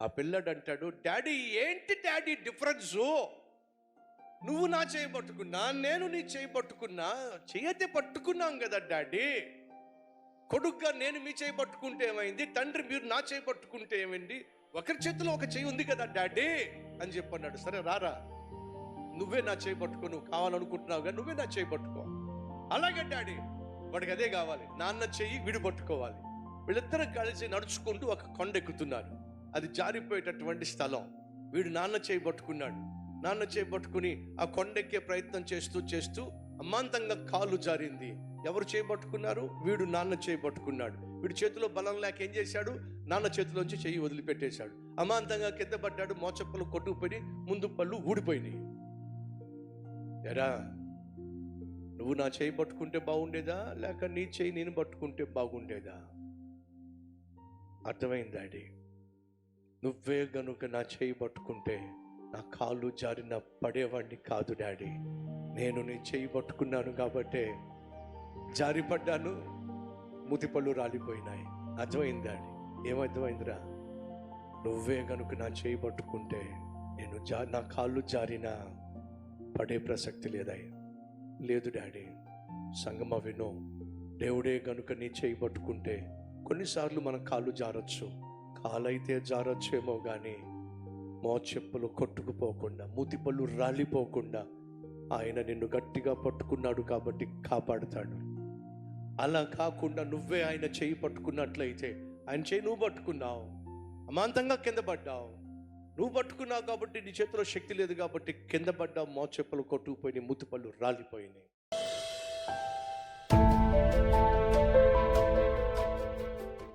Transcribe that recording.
ఆ పిల్లాడు అంటాడు, డాడీ ఏంటి డాడీ డిఫరెన్సు? నువ్వు నా చేయి పట్టుకున్నా, నేను నీ చేయి పట్టుకున్నా, చేయతే పట్టుకున్నాం కదా డాడీ. కొడుగ్గా నేను మీ చేయి పట్టుకుంటే ఏమైంది, తండ్రి మీరు నా చేయి పట్టుకుంటే ఏమైంది, ఒకరి చేతిలో ఒక చేయి ఉంది కదా డాడీ అని చెప్పన్నాడు. సరే రారా, నువ్వే నా చేయి పట్టుకో, నువ్వు కావాలనుకుంటున్నావు కానీ నువ్వే నా చేయి పట్టుకో. అలాగే డాడీ, వాడికి అదే కావాలి, నాన్న చెయ్యి వీడు పట్టుకోవాలి. వీళ్ళిద్దరూ కలిసి నడుచుకుంటూ ఒక కొండ ఎక్కుతున్నారు. అది జారిపోయేటటువంటి స్థలం. వీడు నాన్న చేయి పట్టుకున్నాడు. నాన్న చేయి పట్టుకుని ఆ కొండెక్కే ప్రయత్నం చేస్తూ చేస్తూ అమాంతంగా కాలు జారింది. ఎవరు చేయి పట్టుకున్నారు? వీడు నాన్న చేయి పట్టుకున్నాడు. వీడి చేతిలో బలం లేక ఏం చేశాడు? నాన్న చేతిలోంచి చెయ్యి వదిలిపెట్టేశాడు. అమాంతంగా కింద పడ్డాడు. మోచెప్పలు కొట్టుకుపోయి ముందు పళ్ళు ఊడిపోయినాయి. ఎరా, నువ్వు నా చేయి పట్టుకుంటే బాగుండేదా, లేక నీ చేయి నేను పట్టుకుంటే బాగుండేదా? అర్థమైంది డాడీ. నువ్వే గనుక నా చేయి పట్టుకుంటే నా కాళ్ళు జారిన పడేవాడిని కాదు డాడీ. నేను నీ చేయి పట్టుకున్నాను కాబట్టే జారిపడ్డాను, ముతిపళ్ళు రాలిపోయినాయి. అర్థమైంది డాడీ. ఏమర్థమైందిరా? నువ్వే గనుక నా చేయి పట్టుకుంటే నేను నా కాళ్ళు జారినా పడే ప్రసక్తి లేదయ్యా. లేదు డాడీ. సంగమా వినో, దేవుడే గనుక నీ చేయి పట్టుకుంటే కొన్నిసార్లు మన కాళ్ళు జారచ్చు. కాలైతే జారచ్చేమో కానీ మోచెప్పులు కొట్టుకుపోకుండా, మూతిపళ్ళు రాలిపోకుండా ఆయన నిన్ను గట్టిగా పట్టుకున్నాడు కాబట్టి కాపాడుతాడు. అలా కాకుండా నువ్వే ఆయన చేయి పట్టుకున్నట్లయితే, ఆయన చేయి నువ్వు పట్టుకున్నావు, అమాంతంగా కింద పడ్డావు. నువ్వు పట్టుకున్నావు కాబట్టి నీ చేతిలో శక్తి లేదు కాబట్టి కింద పడ్డావు, మోచెప్పులు కొట్టుకుపోయినాయి, మూతిపళ్ళు రాలిపోయినాయి.